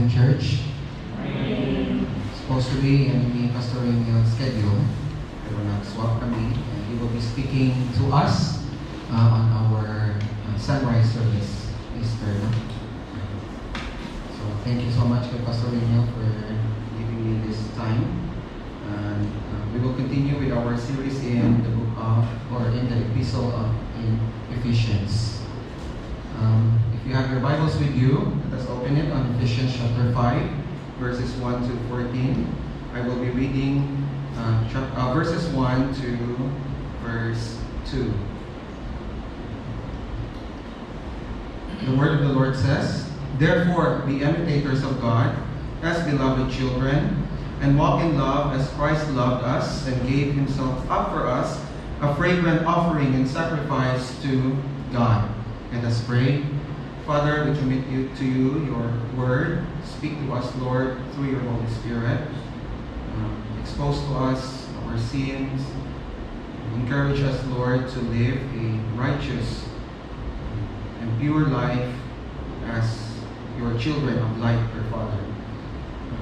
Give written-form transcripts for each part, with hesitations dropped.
Morning Church. Morning. Supposedly, may pastoring schedule. Pero nag-swap kami. And he will be speaking to us on our sunrise service, Easter. No? So, thank you so much kay Pastor Rino for giving me this time. And we will continue with our series in the book of, or in the epistle of in Ephesians. If you have your Bibles with you, let us open it on Ephesians chapter 5, verses 1 to 14. I will be reading verses 1 to verse 2. The word of the Lord says, "Therefore be imitators of God as beloved children, and walk in love as Christ loved us and gave himself up for us, a fragrant offering and sacrifice to God." And let's pray. Father, we commit to you your word. Speak to us, Lord, through your Holy Spirit. Expose to us our sins. Encourage us, Lord, to live a righteous and pure life as your children of light, dear Father.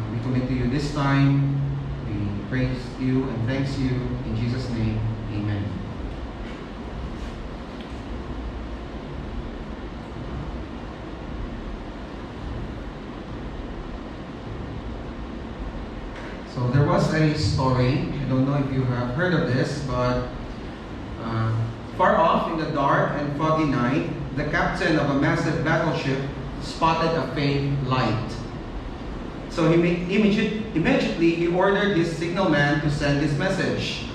We commit to you this time. We praise you and thanks you. In Jesus' name, amen. So there was a story, I don't know if you have heard of this, but far off in the dark and foggy night, the captain of a massive battleship spotted a faint light. So immediately he ordered his signalman to send this message: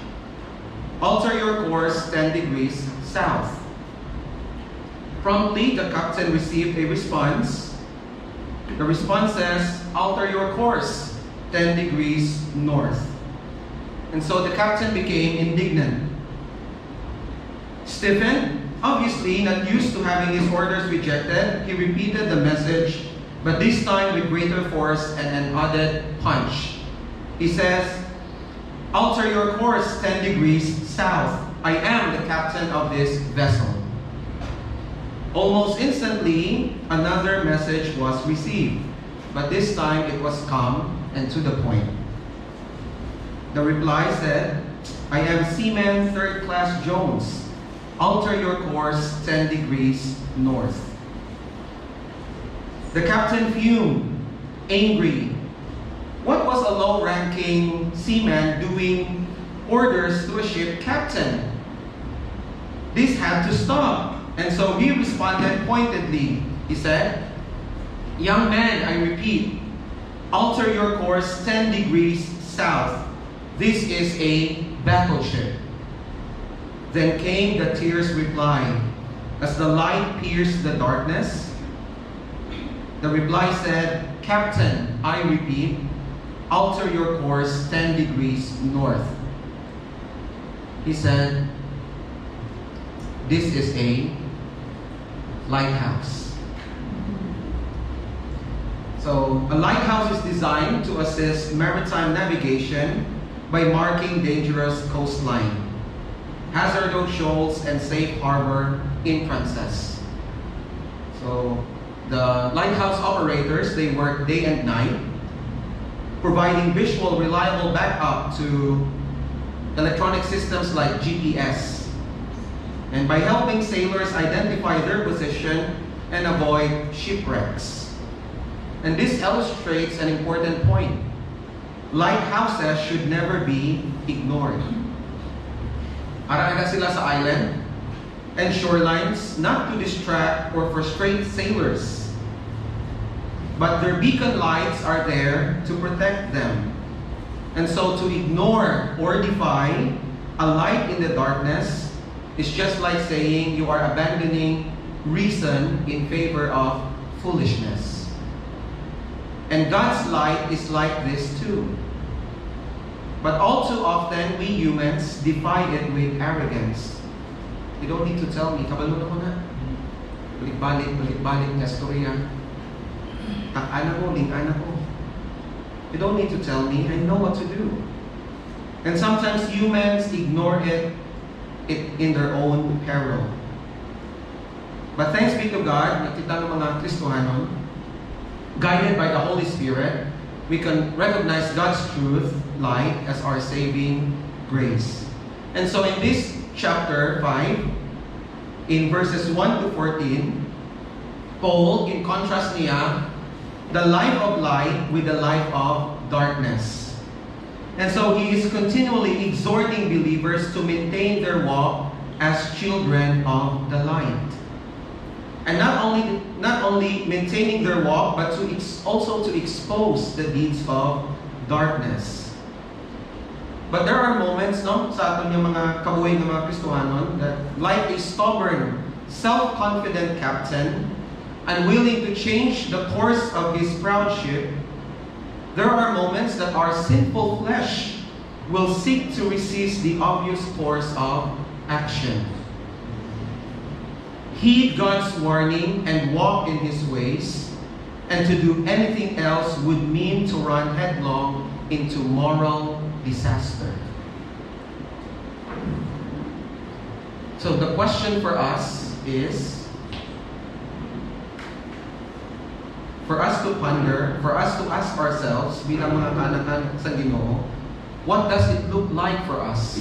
"Alter your course 10 degrees south." Promptly, the captain received a response. The response says, "Alter your course 10 degrees north." And so the captain became indignant. Stephen, obviously not used to having his orders rejected, he repeated the message, but this time with greater force and an added punch. He says, "Alter your course 10 degrees south. I am the captain of this vessel." Almost instantly, another message was received, but this time it was calm and to the point. The reply said, "I am Seaman 3rd Class Jones. Alter your course 10 degrees north." The captain fumed, angry. What was a low-ranking seaman doing orders to a ship captain? This had to stop, and so he responded pointedly. He said, "Young man, I repeat, alter your course 10 degrees south. This is a battleship." Then came the tear's reply. As the light pierced the darkness, the reply said, "Captain, I repeat, alter your course 10 degrees north." He said, "This is a lighthouse." So, a lighthouse is designed to assist maritime navigation by marking dangerous coastline, hazardous shoals, and safe harbor entrances. So, the lighthouse operators, they work day and night, providing visual, reliable backup to electronic systems like GPS, and by helping sailors identify their position and avoid shipwrecks. And this illustrates an important point. Lighthouses should never be ignored. Araraga sila sa island and shorelines not to distract or frustrate sailors, but their beacon lights are there to protect them. And so to ignore or defy a light in the darkness is just like saying you are abandoning reason in favor of foolishness. And God's light is like this too. But all too often, we humans defy it with arrogance. You don't need to tell me. Kabalo na ko na. Balik-balik na storya. Tak-ana ko, ling-ana ko. You don't need to tell me. I know what to do. And sometimes humans ignore it in their own peril. But thanks be to God, nakita ng mga Kristohanon, guided by the Holy Spirit, we can recognize God's truth, light, as our saving grace. And so in this chapter 5, in verses 1 to 14, Paul, in contrast niya, the life of light with the life of darkness. And so he is continually exhorting believers to maintain their walk as children of the light. And not only maintaining their walk, but also to expose the deeds of darkness. But there are moments, no, sa aton yung mga kabuhay ng mga Kristohanon, that like a stubborn, self-confident captain, unwilling to change the course of his proud ship, there are moments that our sinful flesh will seek to resist the obvious course of action. Heed God's warning and walk in His ways, and to do anything else would mean to run headlong into moral disaster. So the question for us is, for us to ponder, for us to ask ourselves, bilang mga kaanak sa Ginoo, what does it look like for us,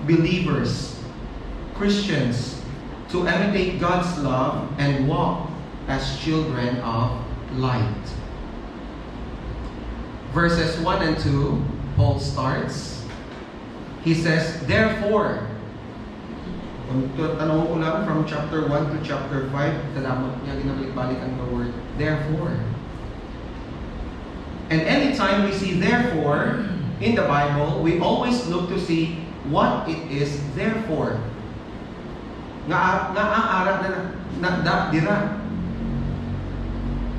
believers, Christians, to imitate God's love and walk as children of light? Verses 1 and 2, Paul starts. He says, therefore, tanong ko lang from chapter 1 to chapter 5, salamat niya, ginabalik-balik ang the word, therefore. And anytime we see therefore in the Bible, we always look to see what it is therefore.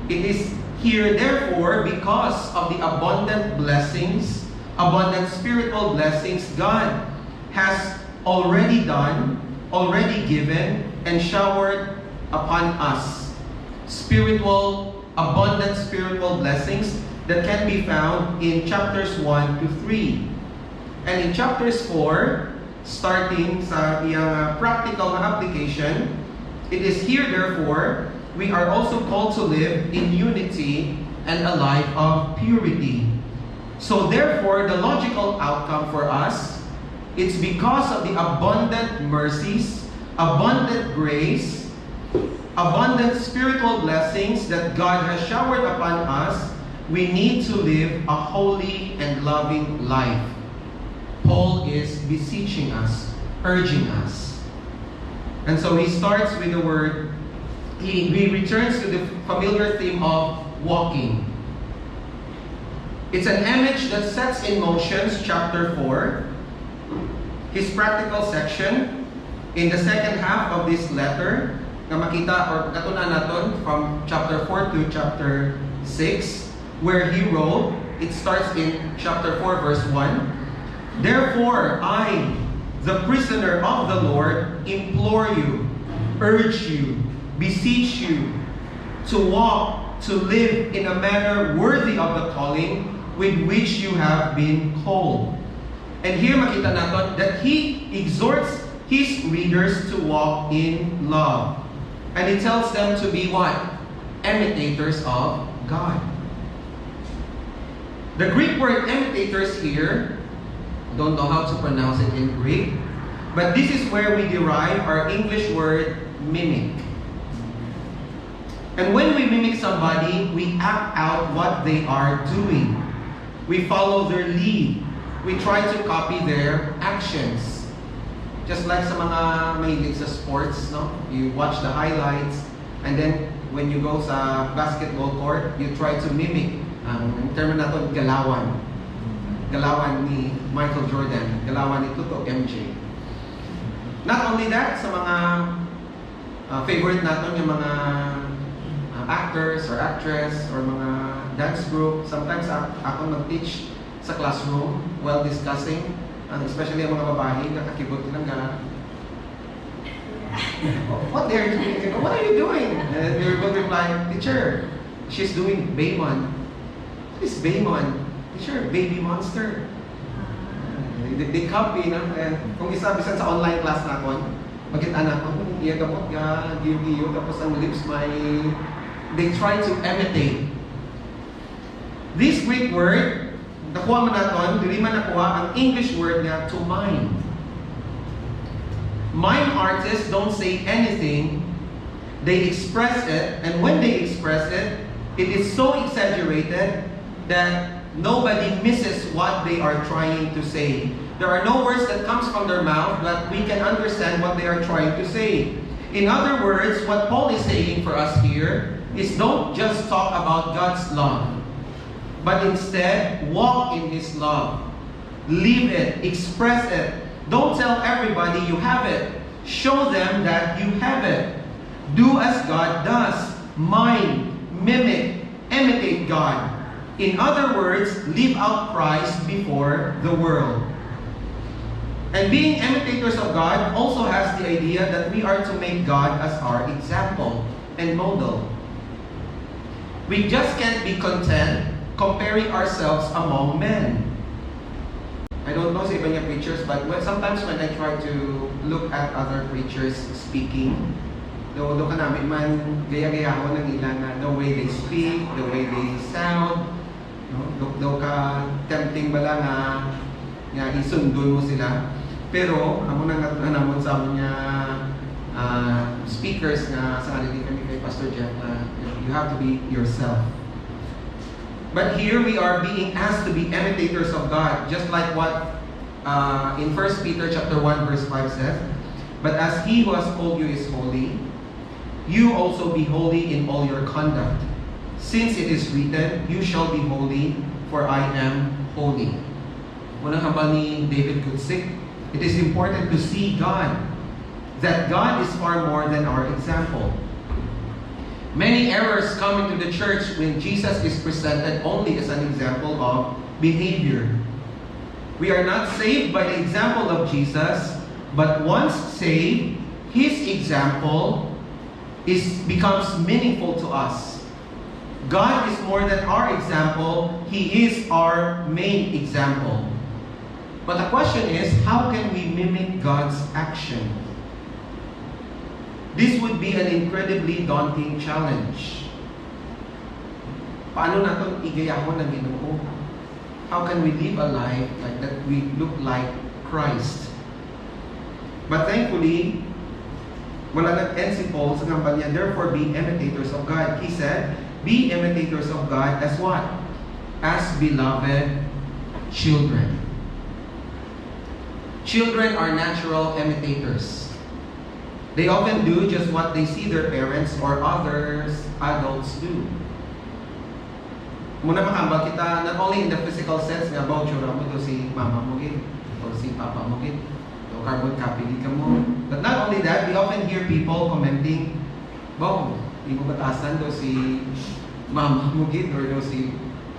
It is here therefore because of the abundant blessings, abundant spiritual blessings God has already done, already given, and showered upon us. Abundant spiritual blessings that can be found in chapters 1 to 3. And in chapters 4, starting sa iyang practical na application, it is here therefore, we are also called to live in unity and a life of purity. So therefore, the logical outcome for us, it's because of the abundant mercies, abundant grace, abundant spiritual blessings that God has showered upon us, we need to live a holy and loving life. Paul is beseeching us, urging us. And so he starts with the word, he returns to the familiar theme of walking. It's an image that sets in motion chapter 4, his practical section, in the second half of this letter, na makita or katunan natin from chapter 4 to chapter 6, where he wrote, it starts in chapter 4 verse 1, therefore I, the prisoner of the Lord, implore you, urge you, beseech you, to walk, to live in a manner worthy of the calling with which you have been called. And here makita natin that he exhorts his readers to walk in love. And he tells them to be what? Imitators of God. The Greek word imitators here, don't know how to pronounce it in Greek, but this is where we derive our English word mimic. And when we mimic somebody, we act out what they are doing. We follow their lead. We try to copy their actions. Just like sa mga mahilig sa sports, no? You watch the highlights, and then when you go sa basketball court, you try to mimic. Ang term na ito, galawan. Galawan ni Michael Jordan, galawan ni Tuto MJ. Not only that, sa mga favorite natin, yung mga actors or actress or mga dance group, sometimes ako mag-teach sa classroom while discussing, especially ang mga babae, kakakibot nilang what are you doing? And they will reply, teacher, she's doing Baymon. What is Baymon? Teacher, baby monster. They copy, no? Kung isa, bisan sa online class na ako, magkita na ako, iya kapot ka, giyo-giyo, tapos ang lips may... They try to imitate This Greek word, nakuha mo naton, dili man nakuha ang English word nga to mime. Mime artists don't say anything, they express it, and when they express it, it is so exaggerated that nobody misses what they are trying to say. There are no words that comes from their mouth, but we can understand what they are trying to say. In other words, what Paul is saying for us here is don't just talk about God's love, but instead walk in His love. Live it, express it. Don't tell everybody you have it. Show them that you have it. Do as God does. Mime, mimic, imitate God. In other words, live out Christ before the world. And being imitators of God also has the idea that we are to make God as our example and model. We just can't be content comparing ourselves among men. I don't know sa iba niya preachers, but sometimes when I try to look at other preachers speaking, do ka namin man gaya-gaya ko ng ilan the way they speak, the way they sound, no? Do ka tempting bala nga isundon mo sila. Pero amo nang namon sa niya speakers nga sa kanila kami kay Pastor Jeff you have to be yourself. But here we are being asked to be imitators of God, just like what in 1 Peter chapter 1 verse 5 says, "But as He who has called you is holy, you also be holy in all your conduct. Since it is written, you shall be holy, for I am holy." Unang hambal ni David Kutsik, it is important to see God, that God is far more than our example. Many errors come into the church when Jesus is presented only as an example of behavior. We are not saved by the example of Jesus, but once saved, His example becomes meaningful to us. God is more than our example, He is our main example. But the question is, how can we mimic God's action? This would be an incredibly daunting challenge. Paano natin igayahon ng Ginoo? How can we live a life like that we look like Christ? But thankfully, wala nag-end si Paul sa ngambal niya, therefore be imitators of God. He said, be imitators of God as what? As beloved children. Children are natural imitators. They often do just what they see their parents or others, adults do. Muna makambal kita, not only in the physical sense, nga ba, tsura mo do si mama mo gid, o si papa mo gid, o carbon copy di ka mo. But not only that, we often hear people commenting, "Bong, di mo batasan do si mama mo gid, or do si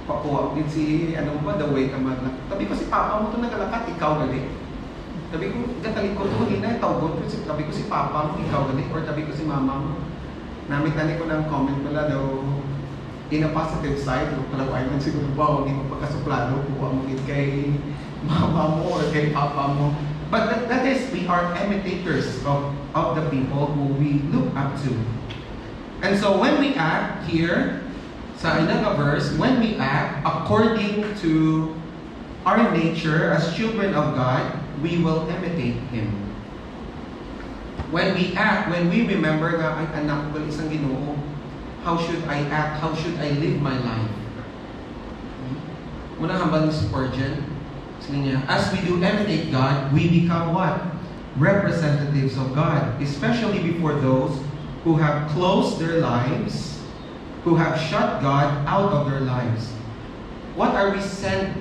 papuwa gid si, ano ba, the way ka maglak." Tabi ko si papa mo to nagalakat, ikaw gali. Tabi ko, gatalikod ko, hinay, tawgot ko, tabi ko si papa mo, ikaw gali, or tabi ko si mama mo. Namitani ko ng comment pala daw, in a positive side, pala ko ay man siguro ba, hindi mo pagkasuplado, kuha mo kay mama mo or kay papa mo. But that is, we are imitators of the people who we look up to. And so when we act here, sa ilang verse, when we act according to our nature as children of God, we will imitate Him. When we act, when we remember nga, ay anak ko isang Ginoo, how should I act? How should I live my life? Muna hambal ni Spurgeon, niya, as we do imitate God, we become what? Representatives of God, especially before those who have closed their lives, who have shut God out of their lives. What are we sent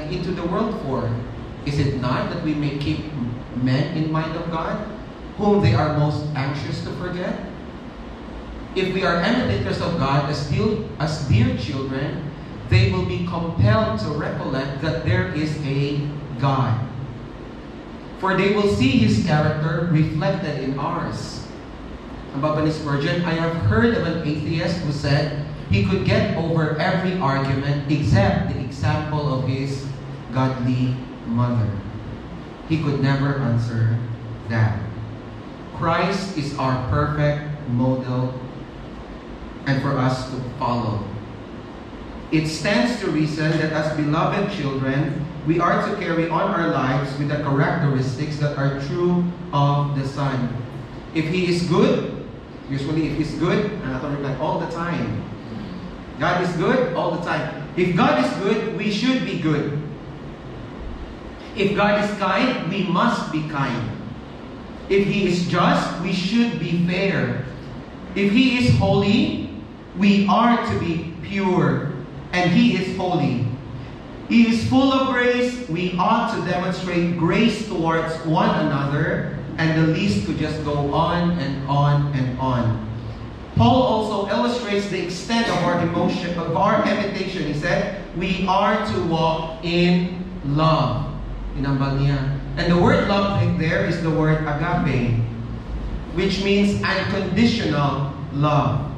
into the world for? Is it not that we may keep men in mind of God, whom they are most anxious to forget? If we are imitators of God as dear children, they will be compelled to recollect that there is a God. For they will see His character reflected in ours. Ang baba ni Spurgeon, I have heard of an atheist who said he could get over every argument except the example of his godly mother. He could never answer that. Christ is our perfect model and for us to follow. It stands to reason that as beloved children, we are to carry on our lives with the characteristics that are true of the Son. If He is good, usually if He's good, and I don't like all the time. God is good all the time. If God is good, we should be good. If God is kind, we must be kind. If He is just, we should be fair. If He is holy, we are to be pure. And He is holy. He is full of grace. We ought to demonstrate grace towards one another, and the list could just go on and on and on. Paul also illustrates the extent of our emotion, of our imitation. He said, we are to walk in love. Inambal niya. And the word love there is the word agape, which means unconditional love.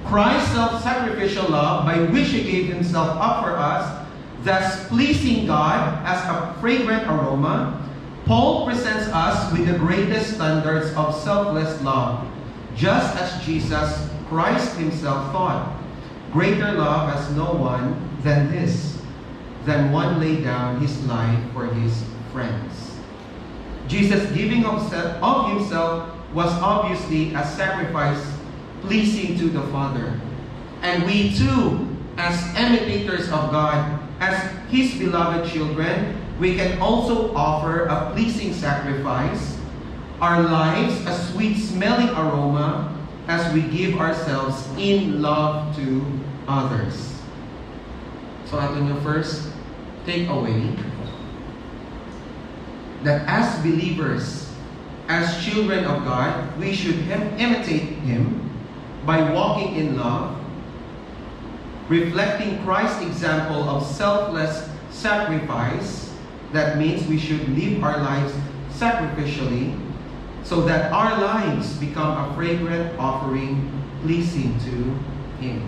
Christ's self-sacrificial love, by which He gave Himself up for us, thus pleasing God as a fragrant aroma, Paul presents us with the greatest standards of selfless love, just as Jesus Christ Himself thought, greater love has no one than this, than one lay down his life for his friends. Jesus' giving of Himself was obviously a sacrifice pleasing to the Father. And we too, as imitators of God, as His beloved children, we can also offer a pleasing sacrifice, our lives a sweet-smelling aroma, as we give ourselves in love to others. So ato nyo first take away that as believers, as children of God, we should imitate Him by walking in love, reflecting Christ's example of selfless sacrifice. That means we should live our lives sacrificially so that our lives become a fragrant offering pleasing to Him.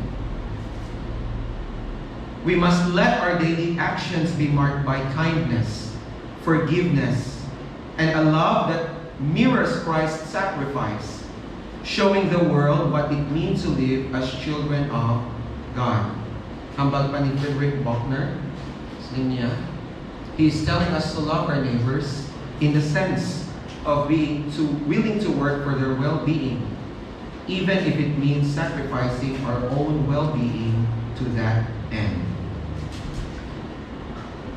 We must let our daily actions be marked by kindness, forgiveness, and a love that mirrors Christ's sacrifice, showing the world what it means to live as children of God. Hambal pa ni Frederick Buechner, niya, he is telling us to love our neighbors in the sense of being willing to work for their well-being, even if it means sacrificing our own well-being to that end.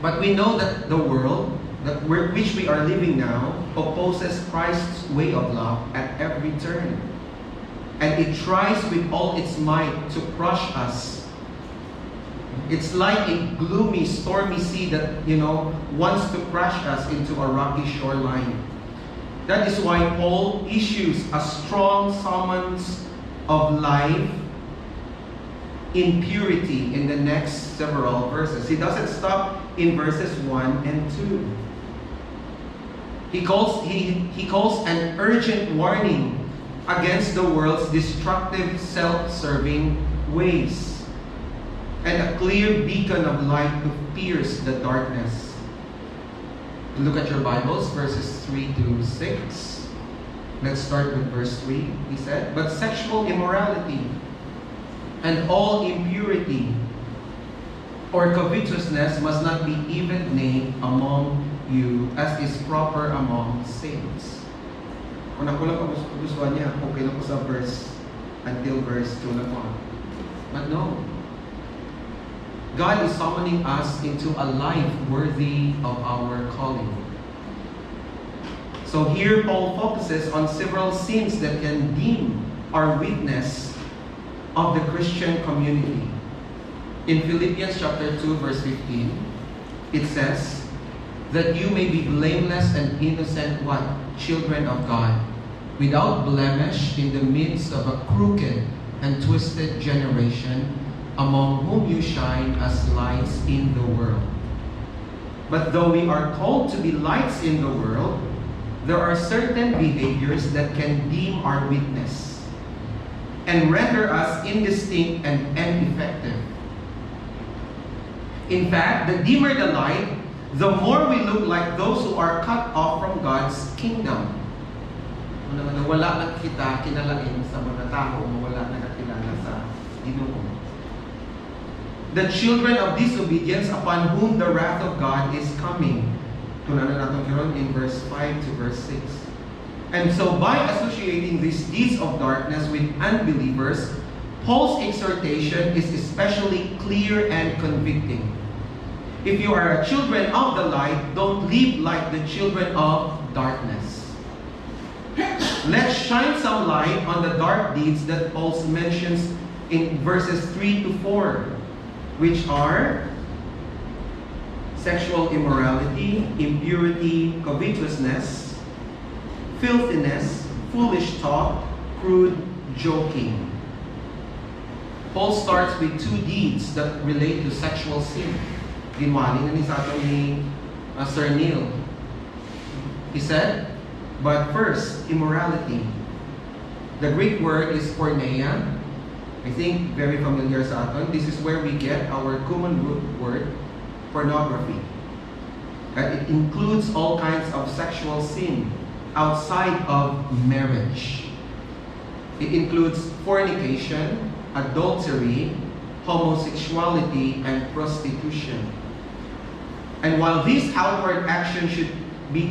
But we know that the world which we are living now opposes Christ's way of love at every turn. And it tries with all its might to crush us. It's like a gloomy, stormy sea that, wants to crush us into a rocky shoreline. That is why Paul issues a strong summons of life in purity in the next several verses. He doesn't stop in verses 1 and 2. He calls an urgent warning against the world's destructive, self-serving ways, and a clear beacon of light to pierce the darkness. Look at your Bibles, verses 3 to 6. Let's start with verse 3. He said, "But sexual immorality and all impurity or covetousness must not be even named among you, as is proper among saints." Kung nakulang gusto niya, okay lang po sa verse until verse 2 lang po. But no. God is summoning us into a life worthy of our calling. So here Paul focuses on several sins that can dim our witness of the Christian community. In Philippians chapter 2 verse 15, it says, "That you may be blameless and innocent what? Children of God, without blemish in the midst of a crooked and twisted generation, among whom you shine as lights in the world." But though we are called to be lights in the world, there are certain behaviors that can dim our witness and render us indistinct and ineffective. In fact, the dimmer the light, the more we look like those who are cut off from God's kingdom. Wala lang kita kinalain sa mga tao, wala nakakilala sa Ginoo. the children of disobedience upon whom the wrath of God is coming. Tunan na natin karon in verse 5 to verse 6. And so by associating these deeds of darkness with unbelievers, Paul's exhortation is especially clear and convicting. If you are children of the light, don't live like the children of darkness. Let's shine some light on the dark deeds that Paul mentions in verses 3 to 4, which are sexual immorality, impurity, covetousness, filthiness, foolish talk, crude joking. Paul starts with two deeds that relate to sexual sin. Ginwali na ni sa ato ni Sir Neil. He said, but first, immorality. The Greek word is porneia. I think very familiar sa aton. This is where we get our common root word, pornography. It includes all kinds of sexual sin outside of marriage. It includes fornication, adultery, homosexuality, and prostitution. And while these outward actions should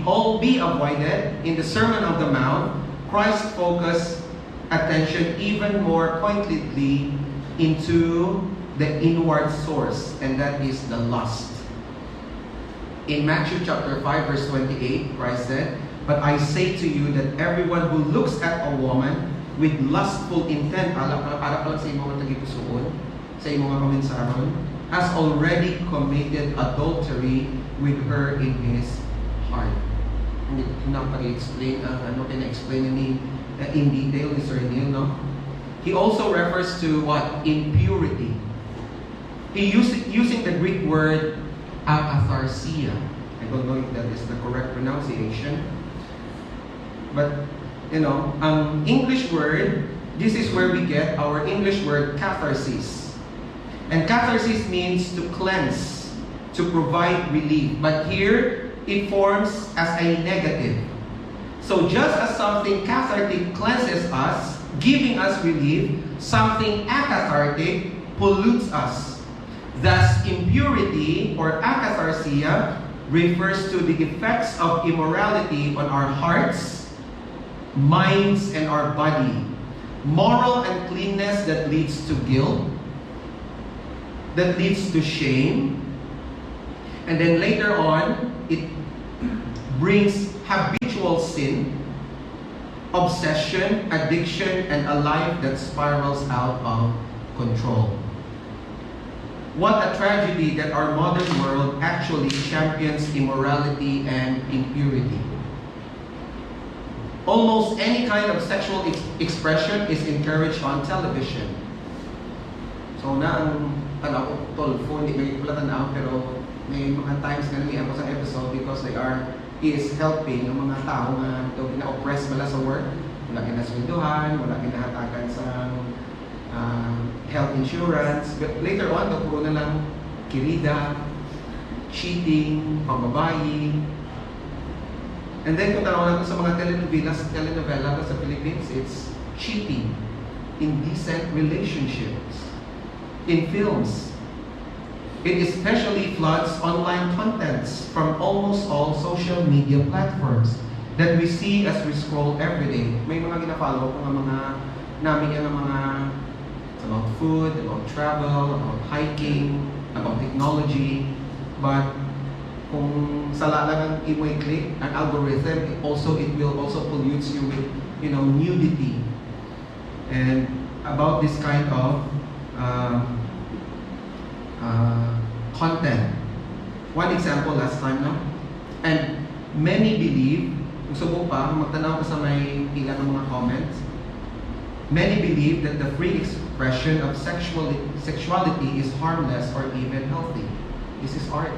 all be avoided, in the Sermon on the Mount, Christ focused attention even more pointedly into the inward source, and that is the lust. In Matthew chapter 5, verse 28, Christ said, but I say to you that everyone who looks at a woman with lustful intent, para pala sa imong tagipusoon, sa imong kaminsaron, has already committed adultery with her in his heart. Hindi na pag-explain, pina-explain ni in detail ni Sir Neil, no? He also refers to what? Impurity. He using the Greek word akatharsia. I don't know if that is the correct pronunciation. But, English word, this is where we get our English word catharsis. And catharsis means to cleanse, to provide relief. But here, it forms as a negative. So just as something cathartic cleanses us, giving us relief, something acathartic pollutes us. Thus, impurity or akatharsia refers to the effects of immorality on our hearts, minds, and our body. Moral uncleanness that leads to guilt, that leads to shame, and then later on, it brings habitual sin, obsession, addiction, and a life that spirals out of control. What a tragedy that our modern world actually champions immorality and impurity. Almost any kind of sexual expression is encouraged on television. So na ang tanaw ko tolfo, hindi may pala tanaw, pero may mga times na nangyayon ko sa episode because he is helping ng mga tao na na-oppress bala sa work, wala kinasweldohan, wala kinahatagan sa health insurance. But later on, puro na lang kirida, cheating, pambabayi. And then kung tanaw natin sa mga telenovela sa Philippines, it's cheating, indecent relationships, in films. It especially floods online contents from almost all social media platforms that we see as we scroll every day. May mga gina-follow ko ng mga namin yan ng mga about food, about travel, about hiking, about technology. But kung sala lang ang i-click, an algorithm, it will also pollute you with, nudity. And about this kind of content. One example last time, no? And many believe, gusto mo pa, magtanaw ko sa may pila ng mga comments, many believe that the free expression of sexuality is harmless or even healthy. This is art.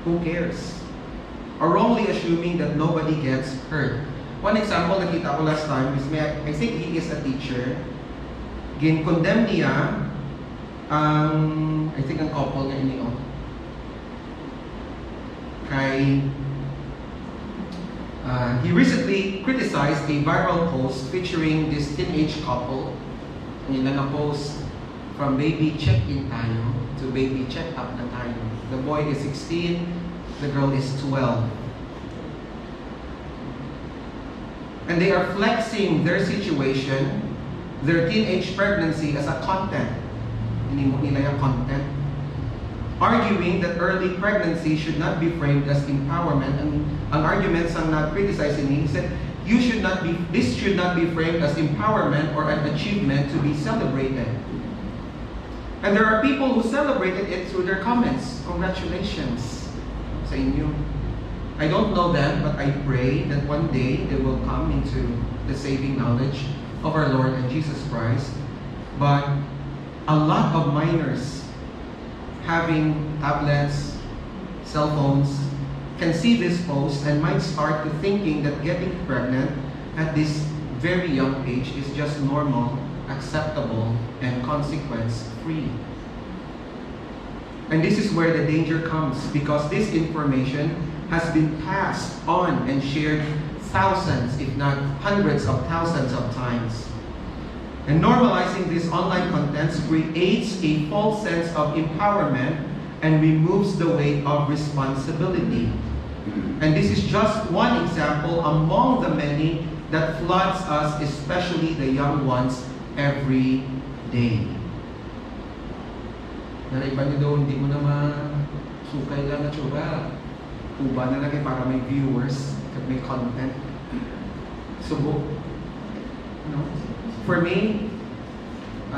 Who cares? Or wrongly assuming that nobody gets hurt. One example nakita ko last time is, I think he is a teacher. Gin-condemn niya I think ang couple nga ini kay he recently criticized a viral post featuring this teenage couple. Nila na post from baby check-in tayo to to baby check-up na time. The boy is 16, the girl is 12. And they are flexing their situation, their teenage pregnancy as a content. Hindi mo nila yung content. Arguing that early pregnancy should not be framed as empowerment. And ang arguments ang na-criticizing he said, this should not be framed as empowerment or an achievement to be celebrated. And there are people who celebrated it through their comments. Congratulations sa inyo. I don't know them, but I pray that one day they will come into the saving knowledge of our Lord and Jesus Christ. But a lot of minors having tablets, cell phones, can see this post and might start to thinking that getting pregnant at this very young age is just normal, acceptable, and consequence-free. And this is where the danger comes, because this information has been passed on and shared thousands, if not hundreds of thousands of times. And normalizing these online contents creates a false sense of empowerment and removes the weight of responsibility. And this is just one example among the many that floods us, especially the young ones, every day. Nariban niyo doon, hindi mo na masukay lang na tsura. Uba na lagi para may viewers, may content. Subok. For me,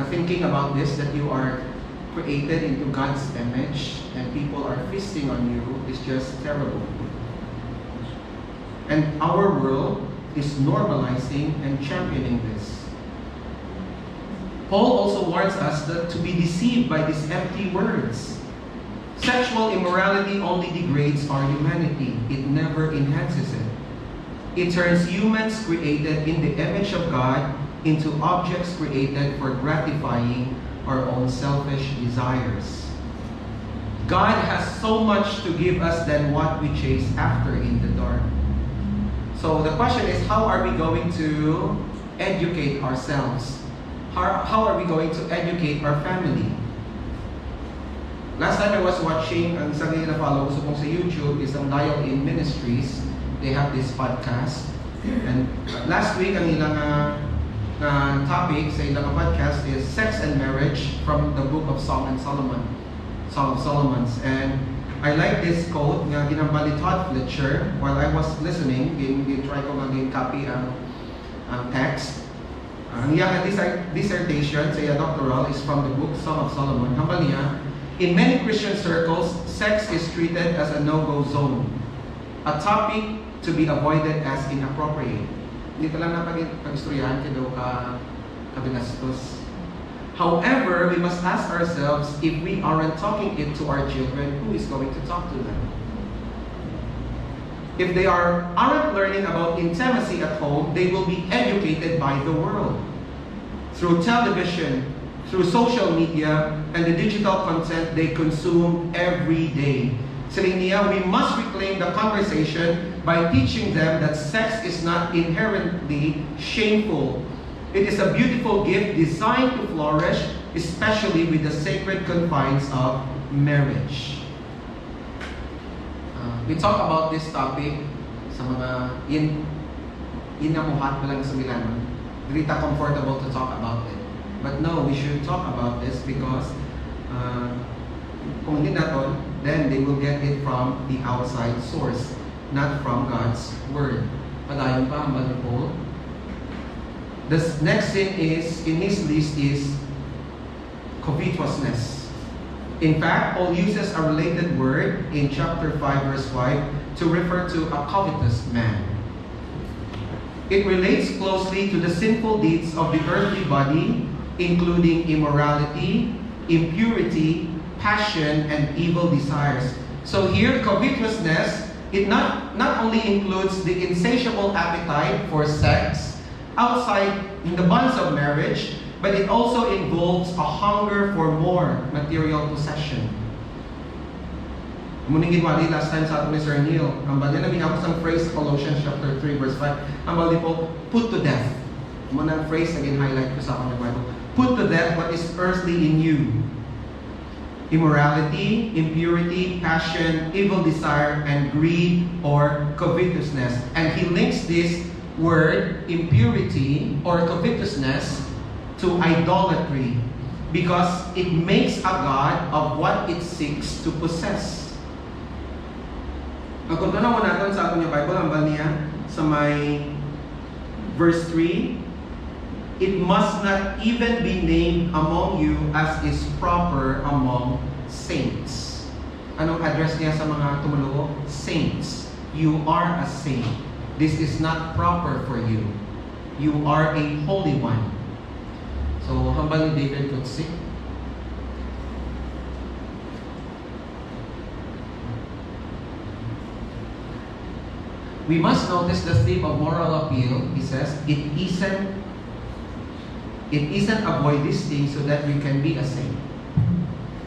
thinking about this, that you are created into God's image and people are feasting on you is just terrible. And our world is normalizing and championing this. Paul also warns us that to be deceived by these empty words. Sexual immorality only degrades our humanity. It never enhances it. It turns humans created in the image of God into objects created for gratifying our own selfish desires. God has so much to give us than what we chase after in the dark. So the question is, how are we going to educate ourselves? How are we going to educate our family? Last time I was watching, ang isang na follow ko sa YouTube is ang Dial In Ministries. They have this podcast. And last week, ang ilang topic sa ilang podcast is Sex and Marriage from the book of Song of Solomon's. And I like this quote nga ginambali Todd Fletcher while I was listening. Try ko maging copy ang text. Ang iyang dissertation sa iya doctoral is from the book Song of Solomon. Hambal niya, in many Christian circles, sex is treated as a no-go zone, a topic to be avoided as inappropriate. Hindi ka lang na pag-istoryahan ka daw kabinastos. However, we must ask ourselves, if we aren't talking it to our children, who is going to talk to them? If they aren't learning about intimacy at home, they will be educated by the world. Through television, through social media, and the digital content they consume every day. Salinia, we must reclaim the conversation by teaching them that sex is not inherently shameful. It is a beautiful gift designed to flourish, especially with the sacred confines of marriage. We talk about this topic sa mga inamuhat pa lang sa Milano. Really comfortable to talk about it. But no, we should talk about this because kung hindi natin, then they will get it from the outside source, not from God's Word. Padayon pa ang Brother Paul. The next sin is, in his list is covetousness. In fact, Paul uses a related word in chapter 5, verse 5 to refer to a covetous man. It relates closely to the sinful deeds of the earthly body, including immorality, impurity, passion, and evil desires. So here, covetousness, it not only includes the insatiable appetite for sex outside in the bonds of marriage, but it also involves a hunger for more material possession. Muning ginwali last time sa atin ni Sir Neil, ang bali na binabas ang phrase Colossians chapter 3 verse 5, ang bali po, put to death. Muna ang phrase na gin-highlight ko sa akin ng Bible. Put to death what is earthly in you. immorality, impurity, passion, evil desire, and greed or covetousness. And he links this word impurity or covetousness to idolatry because it makes a god of what it seeks to possess. Kung tanaw natin sa ating Bible, ang niya sa may verse 3, it must not even be named among you as is proper among saints. Anong address niya sa mga tumuluo? Saints. You are a saint. This is not proper for you. You are a holy one. So, hambal ni David could sing. We must notice the theme of moral appeal. He says, it isn't avoid this thing so that we can be a saint.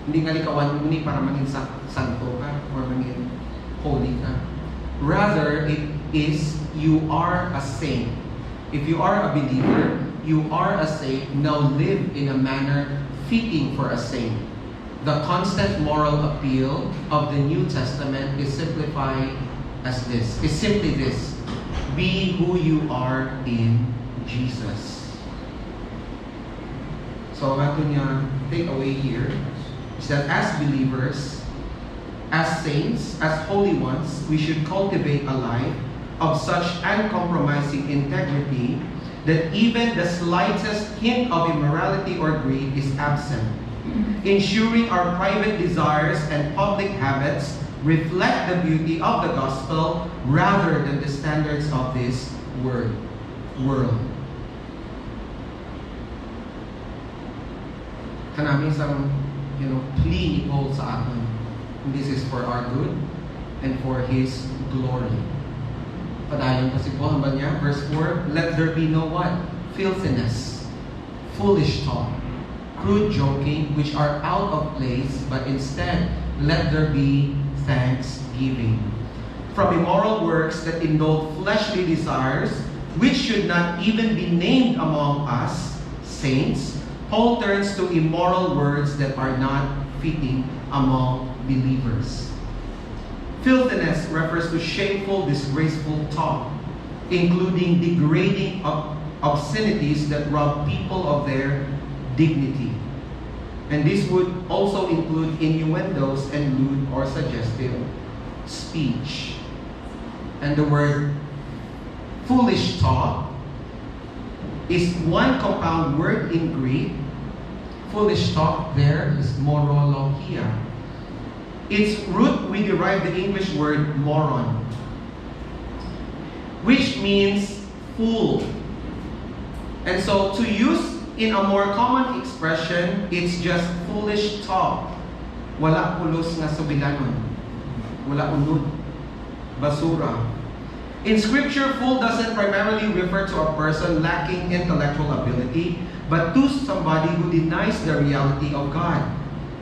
Hindi nga likawan mo ni para maging santo ka or maging holy ka. Rather, it is you are a saint. If you are a believer, you are a saint. Now live in a manner fitting for a saint. The constant moral appeal of the New Testament is simplified as this. Is simply this. Be who you are in Jesus. So, ato niya take away here is that as believers, as saints, as holy ones, we should cultivate a life of such uncompromising integrity that even the slightest hint of immorality or greed is absent, ensuring our private desires and public habits reflect the beauty of the gospel rather than the standards of this world. Kanami isang, plea ni Paul sa atin. And this is for our good and for His glory. Padayon pa si Paul, hamba niya, verse 4, let there be no what? Filthiness, foolish talk, crude joking, which are out of place, but instead, let there be thanksgiving. From immoral works that indulge fleshly desires, which should not even be named among us, saints, Paul turns to immoral words that are not fitting among believers. Filthiness refers to shameful, disgraceful talk, including degrading obscenities that rob people of their dignity. And this would also include innuendos and lewd or suggestive speech. And the word foolish talk is one compound word in Greek. Foolish talk there is morologia. Its root, we derive the English word moron, which means fool. And so to use in a more common expression, it's just foolish talk. Wala pulos nga subilanon. Wala unod. Basura. In Scripture, fool doesn't primarily refer to a person lacking intellectual ability, but to somebody who denies the reality of God.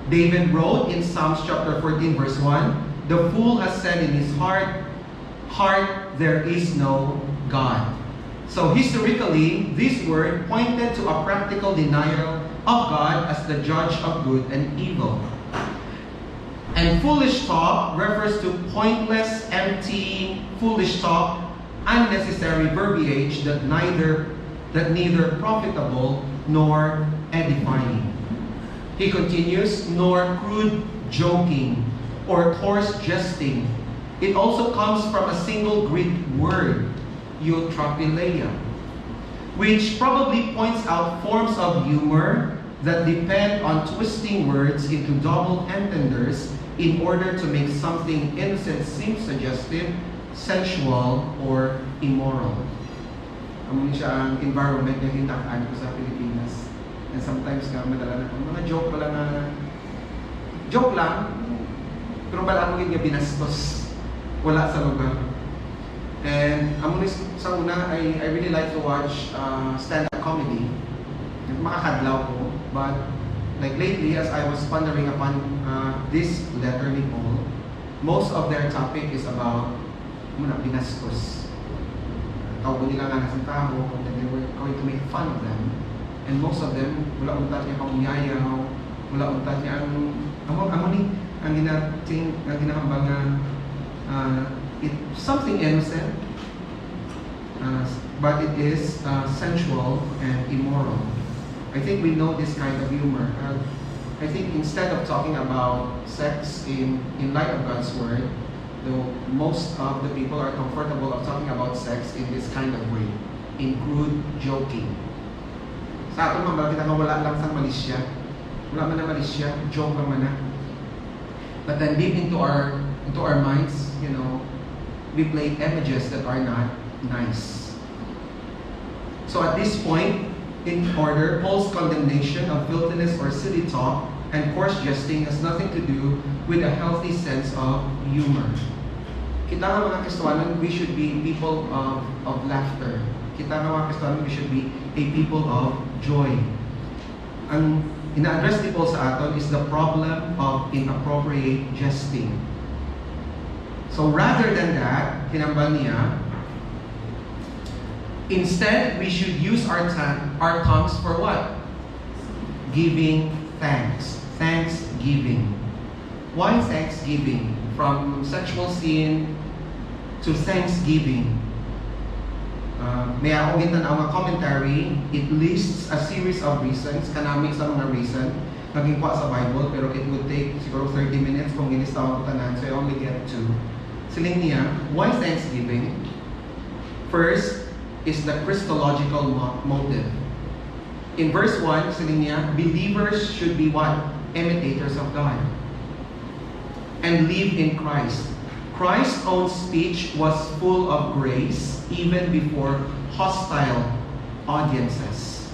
David wrote in Psalms chapter 14 verse 1, the fool has said in his heart, there is no God. So historically, this word pointed to a practical denial of God as the judge of good and evil. And foolish talk refers to pointless, empty, foolish talk, unnecessary verbiage that neither profitable nor edifying. He continues, nor crude joking or coarse jesting. It also comes from a single Greek word, eutropileia, which probably points out forms of humor that depend on twisting words into double entendres in order to make something innocent seem suggestive, sensual, or immoral. Amun siya ang environment na hintakaan ko sa Pilipinas. And sometimes madala na mga joke lang, pero bala mo nga binastos, wala sa lugar. And sa una, I really like to watch stand-up comedy. Makakadlaw ko, but like lately, as I was pondering upon this letter ni Paul, most of their topic is about binastos. Tawag nila nga sa tao, and they were going to make fun of them. And most of them, wala untat niya kaumiyayaw, wala untat niya ang Amo ni ang ginahambang nga it's something innocent, but it is sensual and immoral. I think we know this kind of humor. I think instead of talking about sex in light of God's word, though most of the people are comfortable of talking about sex in this kind of way, in crude joking. Sa ato mga kita nga wala lang sang malisya. Wala man na malisya, joke lang man na. But then deep into our minds, we play images that are not nice. So at this point, in order, Paul's condemnation of filthiness or silly talk and coarse jesting has nothing to do with a healthy sense of humor. Kita nga mga Kristohanon, we should be people of laughter. Kita nga mga Kristohanon, we should be a people of joy. Ang ina-address ni Paul sa aton is the problem of inappropriate jesting. So rather than that, hinambal niya, instead, we should use our tongues for what? Giving thanks. Thanksgiving. Why thanksgiving? From sexual sin to thanksgiving. May akong gitanaw nga commentary, it lists a series of reasons, kanaming sa mga reason, naging kwa sa Bible, pero it would take siguro 30 minutes kung inistawa ko tanan, so I only get 2. Siling niya, why thanksgiving? First, is the Christological motive. In verse 1, sabi niya, believers should be what? Imitators of God. And live in Christ. Christ's own speech was full of grace even before hostile audiences.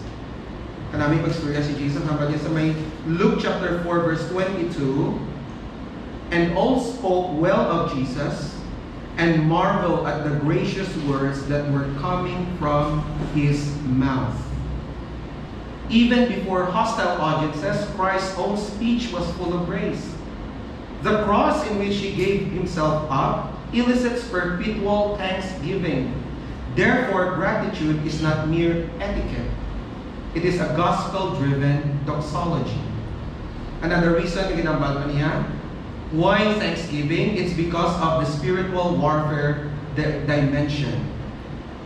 Kanami pag-istorya si Jesus, hambal niya sa may Luke chapter 4 verse 22, and all spoke well of Jesus, and marvel at the gracious words that were coming from his mouth. Even before hostile audiences, Christ's own speech was full of grace. The cross in which he gave himself up elicits perpetual thanksgiving. Therefore, gratitude is not mere etiquette. It is a gospel-driven doxology. Another reason na ginambal niya, why thanksgiving? It's because of the spiritual warfare dimension.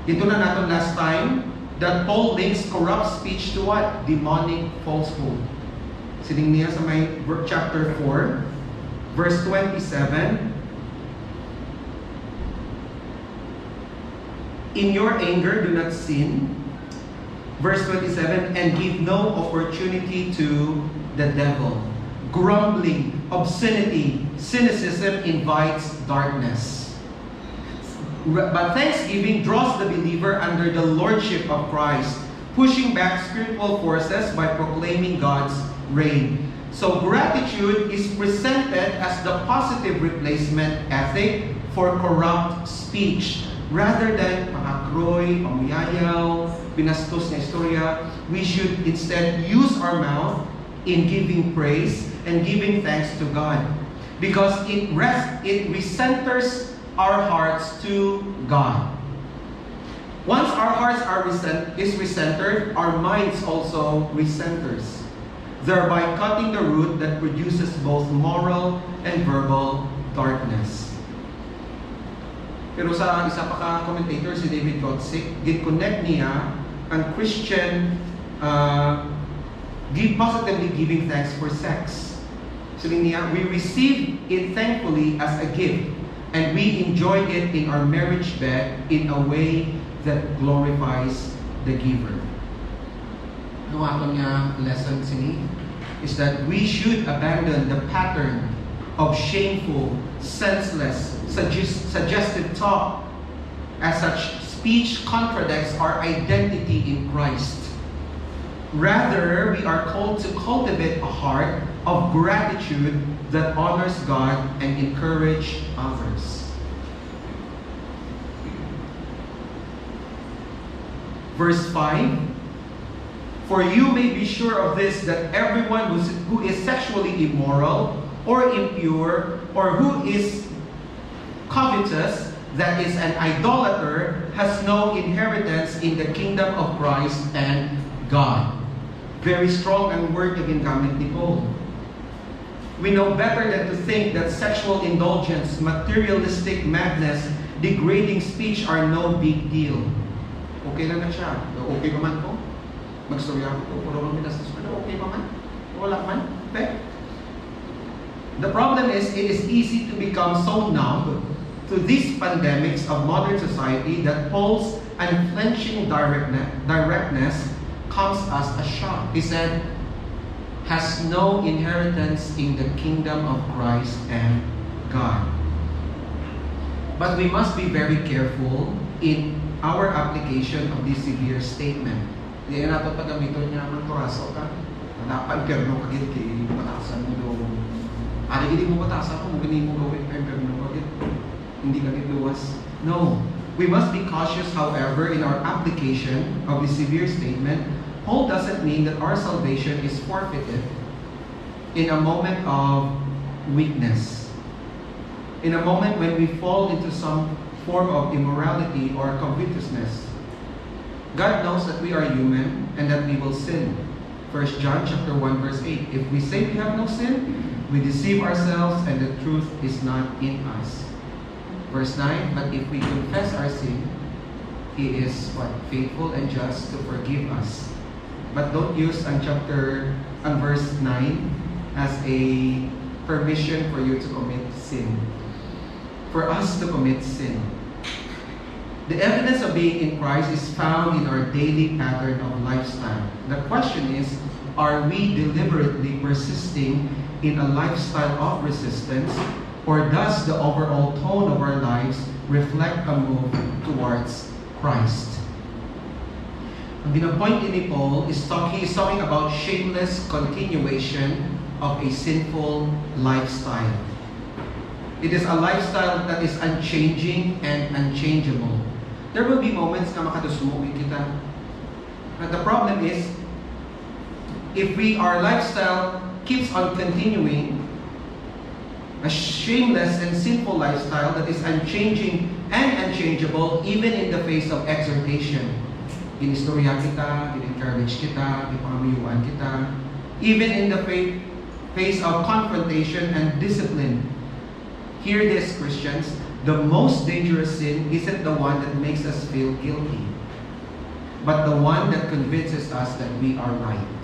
Ito na natin last time that Paul links corrupt speech to what? Demonic falsehood. Sining niya sa may chapter 4, verse 27. In your anger, do not sin. Verse 27, and give no opportunity to the devil. Grumbling, obscenity, cynicism invites darkness. But thanksgiving draws the believer under the lordship of Christ, pushing back spiritual forces by proclaiming God's reign. So gratitude is presented as the positive replacement ethic for corrupt speech. Rather than pakakroy, pamuyayaw, pinastos na istorya, we should instead use our mouth in giving praise and giving thanks to God. Because it recenters our hearts to God. Once our hearts is recentered, our minds also recenters, thereby cutting the root that produces both moral and verbal darkness. Pero sa isa pa ka commentator, si David Kotzik, gin-connect niya ang Christian positively giving thanks for sex. Sabi niya, we receive it thankfully as a gift, and we enjoy it in our marriage bed in a way that glorifies the giver. Ang ato niya lesson sini is that we should abandon the pattern of shameful, senseless, suggestive talk. As such, speech contradicts our identity in Christ. Rather, we are called to cultivate a heart of gratitude that honors God and encourage others. Verse 5, for you may be sure of this, that everyone who is sexually immoral or impure or who is covetous, that is an idolater, has no inheritance in the kingdom of Christ and God. Very strong ang word na ginamit ni Paul. We know better than to think that sexual indulgence, materialistic madness, degrading speech are no big deal. Okay lang na siya. Okay pa man po. Magstorya ko po. Puro kami nasa school. Okay pa man. Wala man. Okay. The problem is, it is easy to become so numb to these pandemics of modern society that Paul's unflinching directness comes as a shock. He said, has no inheritance in the kingdom of Christ and God. But we must be very careful in our application of this severe statement. Di na ito pagamiton niya ng turaso ka. Hanapan perno kagit kay batasan mo do. Ari hindi mo batasan mo gani mo gawin kay perno kagit. Hindi kagit luwas. No. We must be cautious, however, in our application of the severe statement. Paul doesn't mean that our salvation is forfeited in a moment of weakness. In a moment when we fall into some form of immorality or covetousness. God knows that we are human and that we will sin. 1 John chapter 1 verse 8. If we say we have no sin, we deceive ourselves and the truth is not in us. Verse 9, but if we confess our sin, He is what? Faithful and just to forgive us. But don't use verse 9 as a permission for you to commit sin. For us to commit sin. The evidence of being in Christ is found in our daily pattern of lifestyle. The question is, are we deliberately persisting in a lifestyle of resistance, or does the overall tone of our lives reflect a move towards Christ? Ang binapoint ni Paul is he is talking about shameless continuation of a sinful lifestyle. It is a lifestyle that is unchanging and unchangeable. There will be moments na makadusumuwi kita. But the problem is, if our lifestyle keeps on continuing, a shameless and sinful lifestyle that is unchanging and unchangeable even in the face of exhortation. Ginistorya kita, gin-encourage kita, gipangamiyuan kita, even in the face of confrontation and discipline. Hear this, Christians. The most dangerous sin isn't the one that makes us feel guilty, but the one that convinces us that we are right.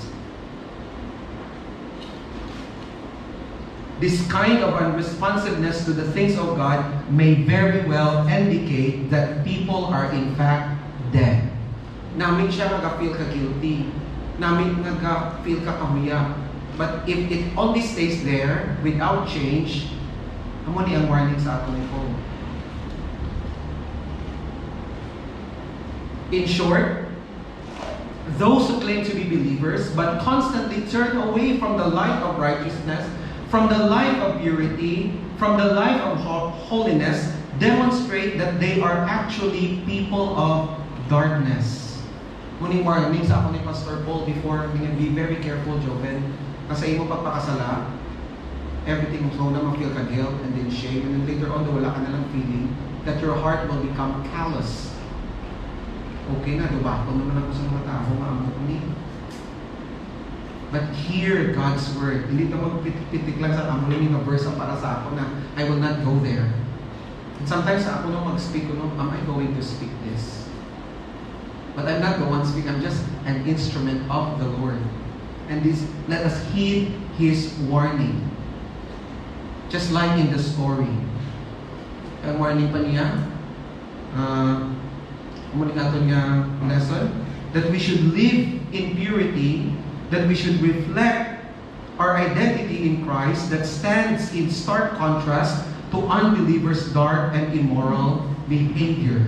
This kind of unresponsiveness to the things of God may very well indicate that people are in fact dead. Namin siya nag-feel ka guilty. Namin nag-feel ka kamuya. But if it only stays there without change, amo ni ang warning sa ato ni Paul. In short, those who claim to be believers but constantly turn away from the light of righteousness, from the life of purity, from the life of holiness, demonstrate that they are actually people of darkness. Muning warning sa ako ni Pastor Paul before, be very careful, Joven. Kasi imo pagpakasala, everything so na ma-feel ka guilt and then shame, and then later on, wala ka nalang feeling that your heart will become callous. Okay na, dubato naman ako sa mga tao, maamok ni. But hear God's word. Hindi ito magpitik lang sa amunin ng verse para sa ako na I will not go there. And sometimes sa ako nung mag-speak ko, am I going to speak this? But I'm not the one speaking. I'm just an instrument of the Lord. And let us heed His warning. Just like in the story. Ang warning pa niya, umuling natin nga lesson, that we should live in purity, that we should reflect our identity in Christ that stands in stark contrast to unbelievers' dark and immoral behavior.